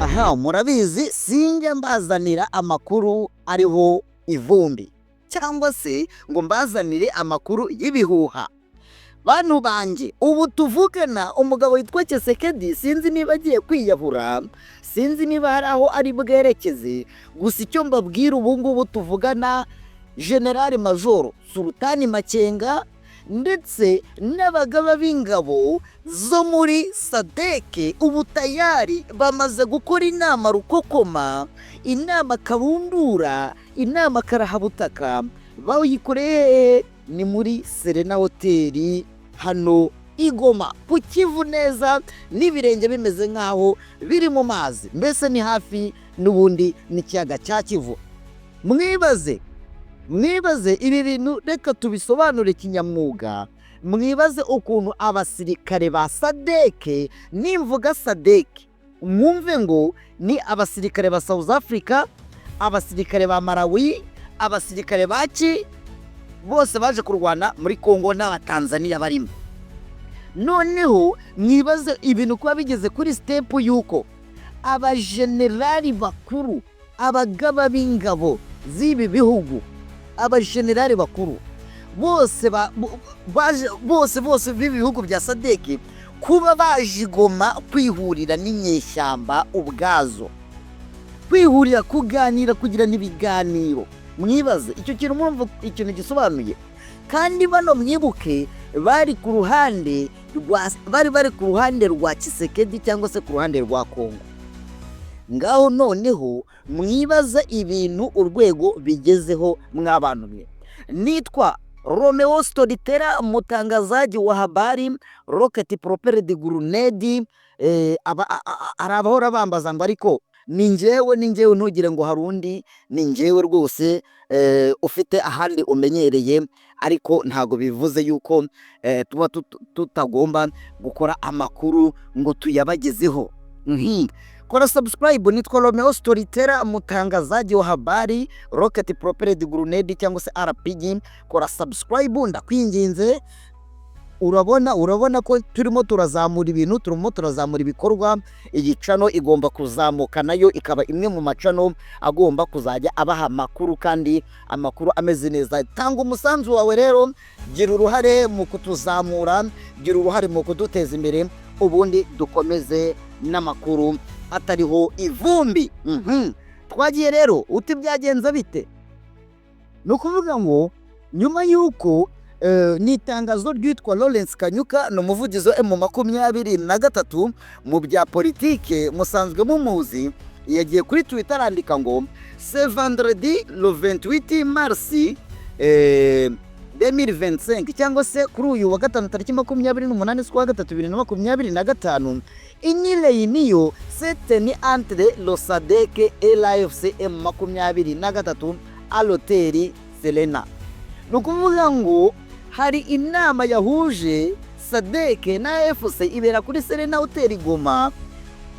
aha murabizi sinjya mbazanira amakuru ariho ivumbi cyangwa se ngo mbazanire amakuru y'ibihuha. Bantu banjye ubu tuvugana umugabo witwa Tshisekedi sinzi niba agiye kwiyahura, sinzi niba hari aho ari bwerekeze, gusa icyo mbabwira ubu ngubu tuvugana General Major Sultani Makenga ndetse n'abagaba b'ingabo zo muri Sadec ubu tayari bamaze gukora inama rukokoma, inama kabundura, inama karahabutaka, bayikoreye ni muri Serena Hotel hano Igoma ku Kivu neza, n'ibirenge bimeze nkaho biri mu mazi, mbese ni hafi n'ubundi n'ikiyaga cya Kivu. Mwibaze ibi bintu, reka tubisobanure kinyamwuga. Mwibaze ukuntu abasirikare ba Sadec, nimvuga Sadec mwumve ngo ni abasirikare ba South Africa, abasirikare ba Malawi, abasirikare baki bose baje kurwana muri Kongo n'abatanzania barimo. Noneho mwibaze ibintu kuba bigeze kuri step yuko abajenerali bakuru, abagaba b'ingabo z'ibi bihugu, abajenerali bakuru bose b'ibihugu bya Sadec kuba bajigoma kwihurira n'inyeshyamba ubwazo, kwihurira kuganira, kugira n'ibiganiro. Mwibaze icyo kintu mwumva ikintu gisobanuye. Kandi bano mwibuke bari ku ruhande rwa Tshisekedi cyangwa se ku ruhande rwa Kongo. Ngaho noneho mwibaza ibintu urwego bigezeho mw'abantu mwe. Nitwa Romeo Storyteller, mutangazaji wa habari, rocket propelled grenade. Arabahora bambaza ngo ariko ni njyewe ntugire ngo harundi, ni njyewe rwose ufite ahandi umenyereye, ariko ntago bivuze yuko tuba tutagomba gukora amakuru ngo tuyabagezeho. Kora subscribe, nitwa Romeo Storyteller, mutangazaji wa habari, rocket propelled grenade cyangwa se RPG. Kora subscribe ndakwinginze. Urabona ko turimo turazamura ibintu, turimo turazamura ibikorwa. Iyi channel igomba kuzamuka nayo ikaba imwe mu macano agomba kuzajya abaha amakuru, kandi amakuru ameze neza. Tanga umusanzu wawe rero, gira uruhare mu kutuzamura, gira uruhare mu kuduteza imbere, ubundi dukomeze n'amakuru atariho ivumbi. Twagiye rero uti byagenza bite? Nukuvuga ngo nyuma yuko n'itangazo ryitwa Lawrence Kanyuka, no muvugizo M23 mu bya politike musanzwe mumuzi, yagiye kuri Twitter arandika ngo ce vendredi le 28 mars 2025 cyangwa se kuri uyu wa gatanu tariki 28 z'ukwa gatatu 2025, une réunion s'est tenue entre le Sadec et l'AFC M23 à l'hôtel Serena. Nukuvuga ngo hari inama yahuje Sadec na AFC ibera kuri Serena Hotel Goma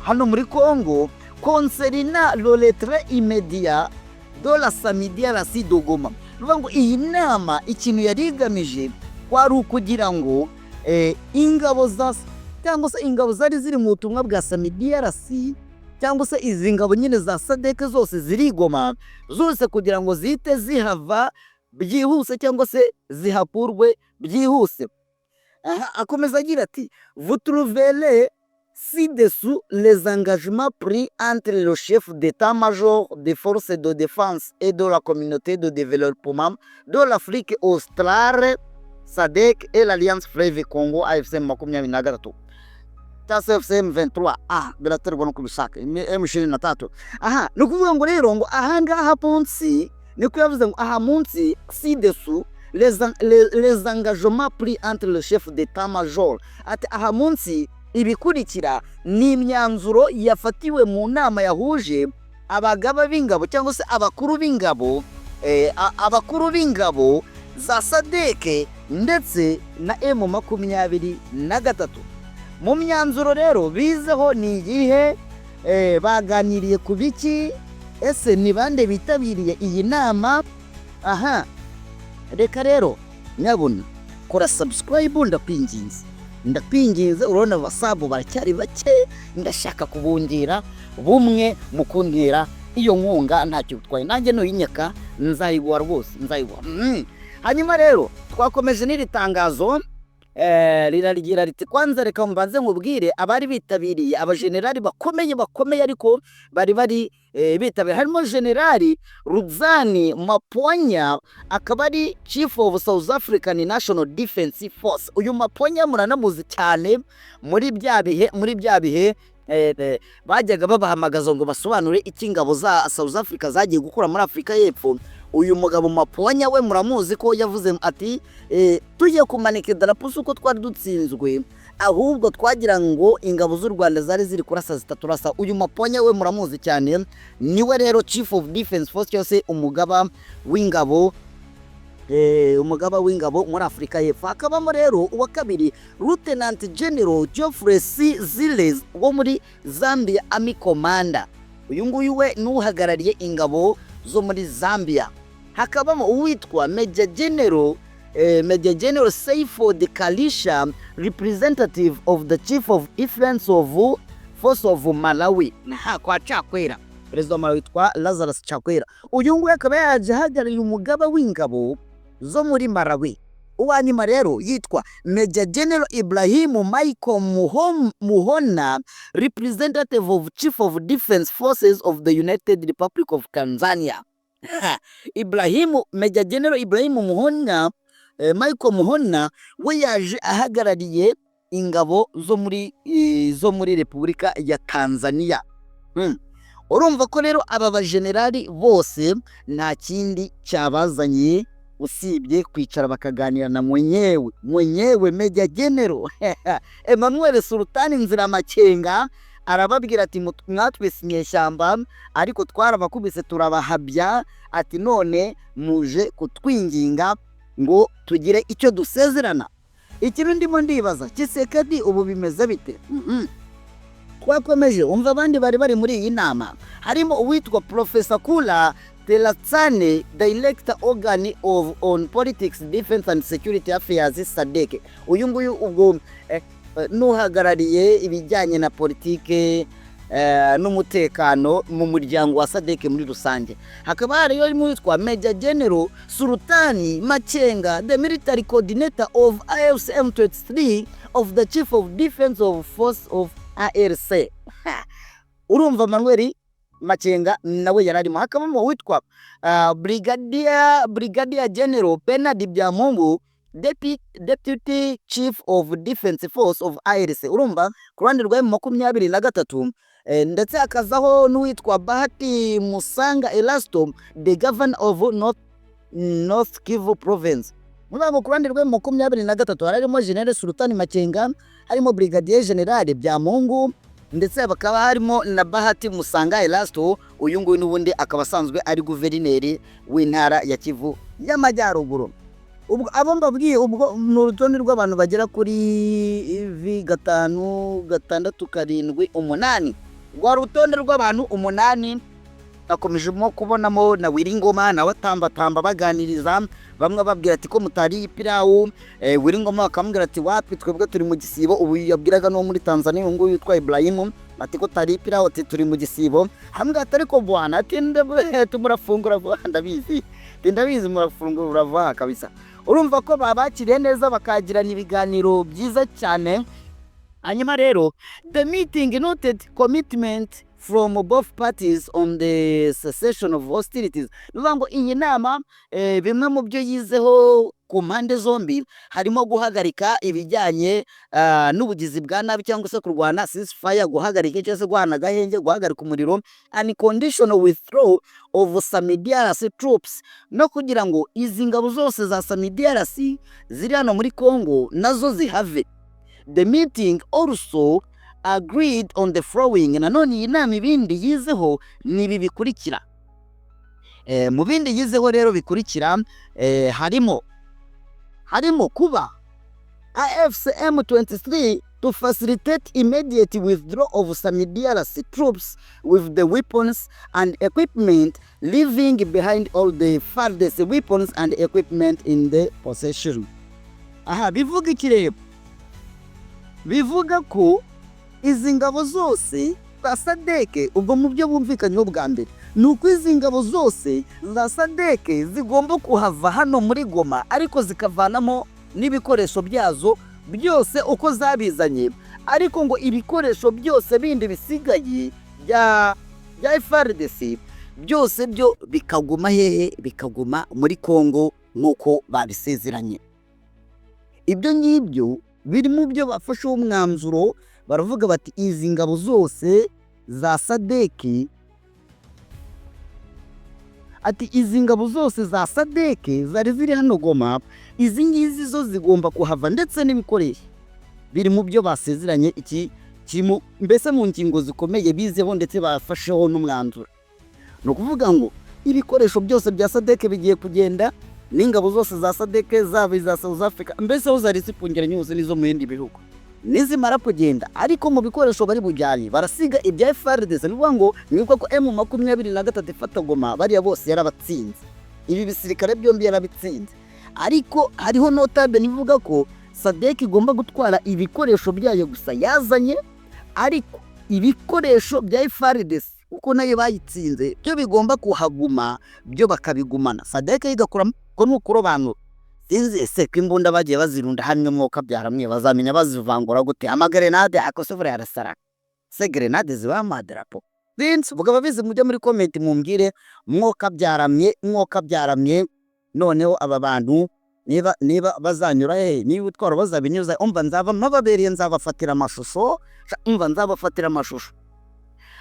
hano muri Kongo, concernant le retrait immédiat de la Samdrc de Goma. Nuvuga ngo iyi nama ikintu yari igamije kwari ukugira ngo ingabo cyangwa se ingabo zari ziri mu butumwa bwa Samdrc cyangwa se izi ngabo nyine za Sadec zose ziri Goma, zose kugira ngo zite zihava byihuse cyangwa se zihapurwe byihuse. Akomeza agira ati vous trouverez ci-dessous les engagements pris entre le chef d'état-major des forces de défense et de la communauté de développement de l'Afrique australe Sadec et l'Alliance Fleuve Congo AFC M23 FC M23 biraterwa no kubishaka M23. Nukuvuga ngo rero ngo ahangaha munsi niko yavuze ngo aha munsi ci-dessous les engagements pris entre le chef d'état-major, ati aha munsi ibikurikira ni imyanzuro yafatiwe mu nama yahuje abagaba b'ingabo cyangwa se abakuru b'ingabo za Sadec ndetse na M23. Mu myanzuro rero bizeho ni igihe baganiriye ku biki, ese ni bande bitabiriye iyi nama? Reka rero nyabuna kora subscribe ndakwinginze, ndakwinginze urabona abasabu baracyari bake ndashaka kubungira bumwe mu kuntera iyo nkunga ntacyo bitwaye nanjye nuyinyaka nzayiguha rwose nzayiguha. Hanyuma rero twakomeje n'iri tangazo riragira riti kwanza reka mbanze nkubwire abari bitabiriye abajenerali bakomeye ariko bari bitabiriye harimo generali Ruzani Maponya akaba ari chief of South African National Defense Force. Uyu Maponya muranamuzi cyane muri bya bihe bajyaga babahamagaza ngo basobanure ikingabo za South Africa zagiye gukura muri Afrika y'Epfo. Uyu mugabo Maponya we muramuzi ko yavuze ati tujye kumanika idarapo uko twari dutsinzwe ahubwo twagira ngo ingabo z'u Rwanda zari ziri kurasa zitaturasa. Uyu Maponya we muramuzi cyane niwe rero Chief of Defense Force cyose umugaba w'ingabo muri Afrika y'Epfo. Hakabamo rero uwa kabiri Lieutenant General Geoffrey C. Ziles wo muri Zambia Army Commander. Uyu nguyu we nuhagarariye ingabo zo muri Zambia. Hakabamo uwitwa Major General Seifo de Kalisha, representative of the Chief of Defense of Force of Malawi. Kwa Chakwera Perezida wa Malawi witwa Lazarus Chakwera. Uyu nguyu akaba yaje ahagarariye umugaba w'ingabo zo muri Malawi. Uwanyuma rero yitwa Major General Ibrahim Michael Muhona, representative of Chief of Defense Forces of the United Republic of Tanzania. Major General Ibrahim Muhona, Michael Muhona we yaje ahagarariye ingabo zo muri Repubulika ya Tanzania. Urumva ko rero aba bajenerali bose nta kindi cyabazanye usibye kwicara bakaganira na mwenyewe Major General Emmanuel Sultan Nziramakenga arababwira ati mwatwese inyeshyamba ariko twarabakubise turabahabya ati none muje kutwinginga ngo tugire icyo dusezerana. Ikintu ndimo ndibaza Kisekedi ubu bimeze bite? Twakomeje umva abandi bari muri iyi nama harimo uwitwa Professor Kula Telatsane, Director Organ on Politics, Defense and Security Affairs Sadec. Uyu nguyu ubwo nuhagarariye ibijyanye na politike n'umutekano mu muryango wa Sadec muri rusange. Hakaba hariyo witwa Major General Sultani Makenga, the military coordinator of AFC M23 of the Chief of Defense of Force of ARC. Urumva Manuel Makenga nawe yararimo. Hakabamo witwa Brigadier General Bernard Byamungu, Deputy Chief of Defense Force of ARC. Urumva ku ruhande rwa M23 ndetse akazaho n'uwitwa Bahati Musanga Elasto, the governor of North Kivu province. Mubango ku ruhande rwa M23 harimo General Sultani Makenga, harimo Brigadier General Byamungu ndetse bakaba harimo na Bahati Musanga Elasto. Uyu nguyu n'ubundi akaba asanzwe ari guverineri w'intara ya Kivu y'Amajyaruguru. Ubwo abo mbabwiye ubwo n'urutonde rw'abantu bagera kuri V5 6 7 8 rwa rutonde rw'abantu 8 nakomejemo kubonamo na Wiringoma nawe tamba baganiriza bamwe babwira ati ko mutari ipirawu. Wiringoma akamubwira ati wapi twebwe turi mu gisibo. Ubu yabwiraga no muri Tanzania ngo yitwa Ibrahim ati ko tari ipirawu ati turi mu gisibo. Hamwe atari ko bwana ati tumurafungura ndabizi murafungura vuba kabisa. Urumva ko babakiriye neza bakagirana ibiganiro byiza cyane. Hanyuma rero the meeting noted commitment from both parties on the cessation of hostilities. Nuvango iyi nama bimwe mu byo yizeho ku mpande zombi harimo guhagarika ibijyanye n'ubugizi bwa nabi cyangwa se kurwana ceasefire, guhagarika cyangwa se guhana gahenge, guhagarika umuriro, unconditional withdrawal of Samdrc troops, no kugira ngo izi ngabo zose za Samdrc ziri hano muri Congo nazo zihave. The meeting also agreed on the following. Nanone iyi nama ibindi yizeho nibi bikurikira. Mu bindi yizeho rero bikurikira harimo kuba AFC M23 to facilitate immediate withdrawal of Samdrc troops with the weapons and equipment, leaving behind all the farthest weapons and equipment in the possession. Bivuga iki rero? bivuga ko izi ngabo zose za Sadec ubwo mu byo bumvikanyeho bwa mbere ni uko izi ngabo zose za Sadec zigomba kuhava hano muri Goma ariko zikavanamo n'ibikoresho byazo byose uko zabizanye, ariko ngo ibikoresho byose bindi bisigaye bya FARDC byose byo bikaguma hehe, bikaguma muri Kongo nk'uko babisezeranye. Ibyo ngibyo biri mu byo bafashe umwanzuro, baravuga bati izi ngabo zose za Sadec, ati izi ngabo zose za Sadec zari ziri hano Goma, izi ngizi zo zigomba kuhava ndetse n'ibikoresho biri mu byo basezeranye. Iki kirimo mbese mu ngingo zikomeye bizeho ndetse bafasheho n'umwanzuro. No kuvuga ngo ibikoresho byose bya Sadec bigiye kugenda, n'ingabo zose za Sadec zaba iza South Africa mbese ho zari zipfungeranye hose nizo mu yindi bihugu nizimara kugenda, ariko mu bikoresho bari bujyanye barasiga ibya FARDC. Nuvuga ngo niko ko M23 ifata Goma bariya bose yarabatsinze, ibi bisirikare byombi yarabitsinze, ariko hariho notabe nivuga ko Sadec igomba gutwara ibikoresho byayo gusa yazanye, ariko ibikoresho bya FARDC uko nayo bayitsinze byo bigomba kuhaguma, byo bakabigumana. Sadec igakora ko nukurobanura sinzi ese ko imbunda bagiye bazirunda hamwe mwoka byaramwe bazamenya bazivangura gute. Amagrenade akosovera yarasara se grenade ziba madarapo sinzi vuga babizi mujye muri comment mumbwire mwoka byaramye noneho aba bantu niba bazanyura niba utwara bazabinyuza umva nzaba mababereye nzabafatira amashusho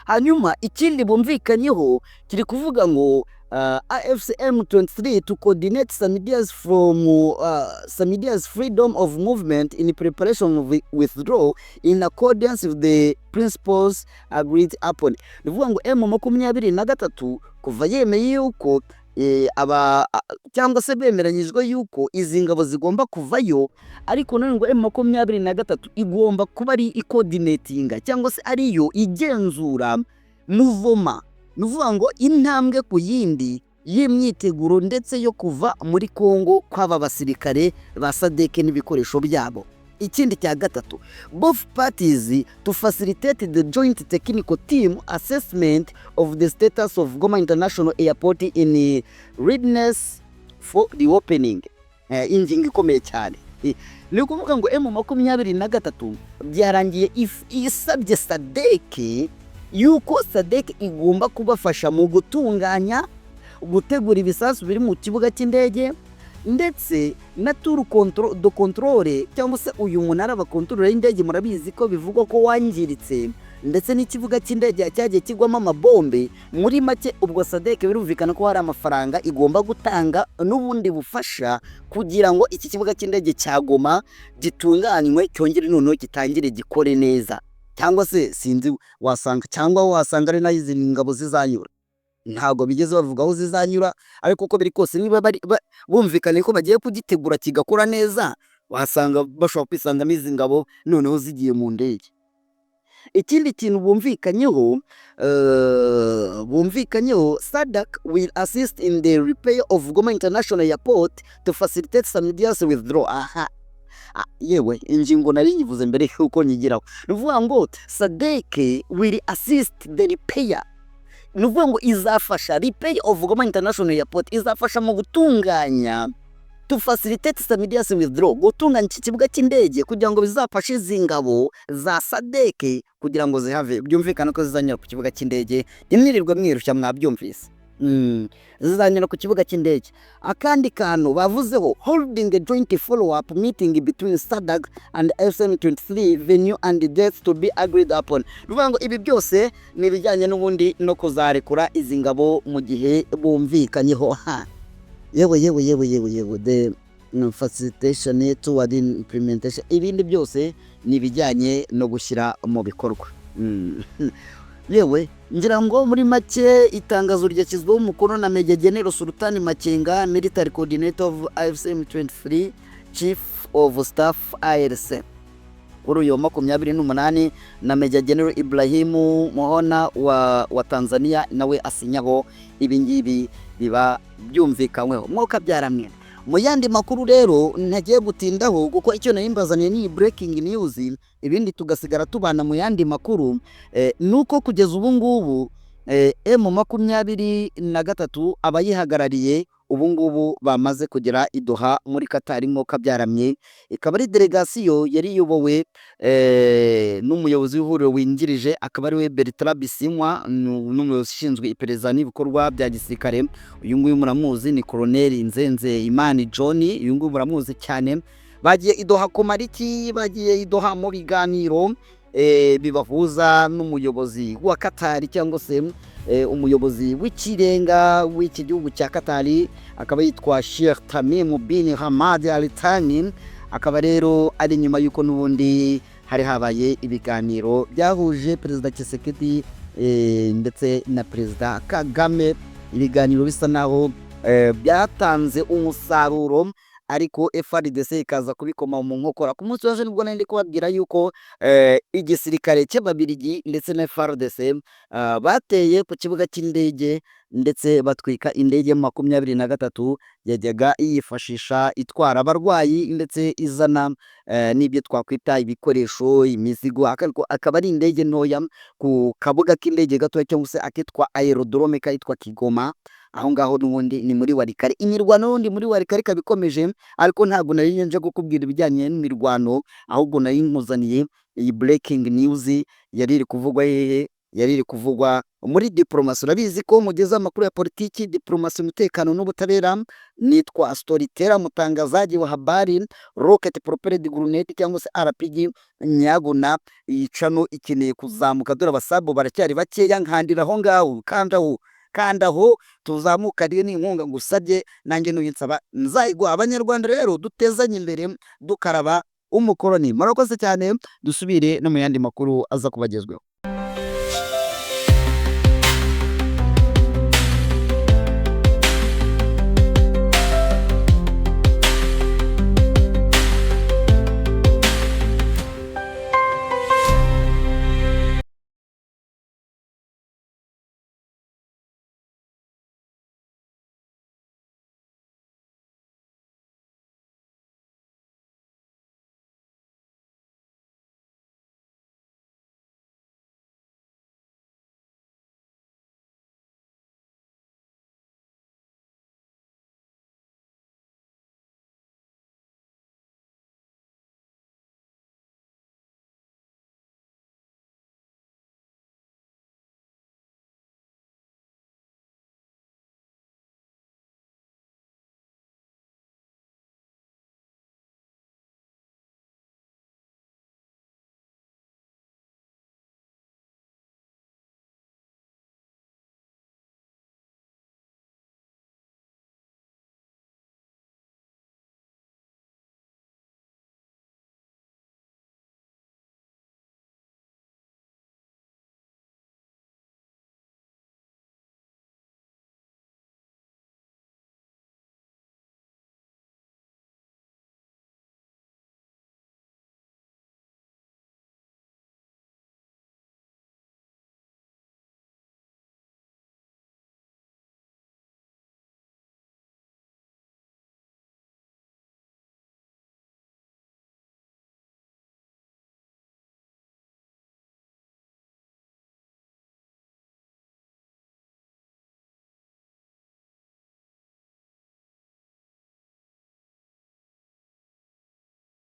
hanyuma ikindi bumvikanyeho kiri kuvuga ngo AFC M23 to coordinate Samdrc from Samdrc's freedom of movement in preparation of withdrawal in accordance with the principles agreed upon. Nivuga ngo M23 kuva yemeye yuko cyangwa se bemeranyijwe yuko izi ngabo zigomba kuvayo, ariko none ngo M23 igomba kuba ari coordinating cyangwa se ariyo igenzura muvoma. Nuvuga ngo intambwe ku yindi y'imyiteguro ndetse yo kuva muri Kongo kw'aba basirikare ba Sadec n'ibikoresho byabo. Ikindi cya gatatu, both parties to facilitate the joint technical team assessment of the status of Goma International Airport in readiness for the opening. Ingingo ikomeye cyane. Ni ukuvuga ngo M23 byarangiye isabye Sadec yuko Sadec igomba kubafasha mu gutunganya gutegura ibisasu biri mu kibuga cy'indege ndetse na tour control cyangwa se uyu munara bakontorora indege. Murabizi ko bivugwa ko wangiritse ndetse n'ikibuga cy'indege cyagiye kigwamo amabombe. Muri make ubwo Sadec birumvikana ko hari amafaranga igomba gutanga n'ubundi bufasha kugira ngo iki kibuga cy'indege cya Goma gitunganywe cyongere noneho gitangire gikore neza, cyangwa se sinzi wasanga ari nayizi ngabo zizanyura. Ntago bigeze bavuga aho zizanyura, ariko uko biri kose niba bumvikane ko bagiye kugitegura kigakora neza, wasanga bashobora kwisangamo izi ngabo noneho zigiye mu ndege. Ikindi kintu bumvikanyeho Sadec will assist in the repair of Goma International Airport to facilitate Samdrc withdrawal. Aha yewe ingingo nari nyivuze mbere yuko nyigiraho. Nuvuga ngo Sadec will assist the repair, nuvuga ngo izafasha repair of Goma International Airport, izafasha mu gutunganya to facilitate Samdrc withdrawal, gutunganya iki kibuga cy'indege kugira ngo bizafashe izi ngabo za Sadec kugira ngo zihave. Byumvikana ko zizanyura ku kibuga cy'indege, imwirirwa mwirushya mwabyumvise. Zizanyura ku kibuga cy'indege. Akandi kantu bavuzeho holding a joint follow-up meeting between Sadec and M23 venue and dates to be agreed upon. Ruvuga ngo ibi byose ni bijyanye n'ubundi no kuzarekura izi ngabo mu gihe bumvikanyeho. Yewe the facilitation toward implementation, ibindi byose ni bijyanye no gushyira mu bikorwa. Yewe ngira ngo muri make itangazo ryashyizweho umukono na Major General Sultan Makenga, Military Coordinator of AFC M23, Chief of Staff ARC, kuri uyu 28 na Major General Ibrahim Mohona wa Tanzania nawe asinyaho. Ibi ngibi biba byumvikanyweho. Mwoka byaramwe Mu yandi makuru rero ntagiye gutindaho kuko icyo narimbazaniye ni breaking news, ibindi tugasigara tubana mu yandi makuru. Nuko kugeza ubu ngubu M23 abayihagarariye ubu ngubu bamaze kugera i Doha muri Qatar nk'uko byaramye. Ikaba ari delegasiyo yari iyobowe n'umuyobozi w'ihuriro wingirije, akaba ari we Basinye, n'umuyobozi ushinzwe iperereza n'ibikorwa bya gisirikare. Uyu nguyu muramuzi ni Colonel Nzenze Imani John, uyu nguyu muramuzi cyane. Bagiye i Doha kumara iki? Bagiye i Doha mu biganiro bibahuza n'umuyobozi wa Qatar cyangwa se umuyobozi w'ikirenga w'iki gihugu cya Qatar, akaba yitwa Sheikh Tamim bin Hamad Al Thani. Akaba rero ari nyuma yuko n'ubundi hari habaye ibiganiro byahuje Perezida Tshisekedi ndetse na Perezida Kagame. Ibiganiro bisa naho byatanze umusaruro, ariko FARDC ikaza kubikoma mu nkokora. Ku munsi waje nibwo nari kubabwira yuko igisirikare cy'Ababiligi ndetse na FARDC bateye ku kibuga cy'indege ndetse batwika indege 23 yajyaga yifashisha itwara abarwayi ndetse izana n'ibyo twakwita ibikoresho, imizigo. Akaba ari indege ntoya ku kabuga k'indege gato cyangwa se akitwa aerodrome kayitwa Kigoma. Aho ngaho n'ubundi ni muri Warikare. Imirwano n'ubundi muri Warikare kabikomeje, ariko ntabwo nari nje gukubwira ibijyanye n'imirwano, ahubwo nari nkuzaniye iyi breaking news yari iri kuvugwa yari iri kuvugwa muri diplomasi. Urabizi ko mugeze amakuru ya politiki, diplomasi, umutekano n'ubutabera. Nitwa storyteller, mutangazaji wa habari, rocket propelled grenade cyangwa se RPG. Nyabuna iyi channel ikeneye kuzamuka, dore abasabo baracyari bakeya. Nkandira aho ngaho, kandaho tuzamuka rero n'inkunga ngusabye, nanjye nuyinsaba nzayigwa. Abanyarwanda rero dutezanye imbere dukaraba umukoroni. Murakoze cyane, dusubire no mu yandi makuru aza kubagezweho.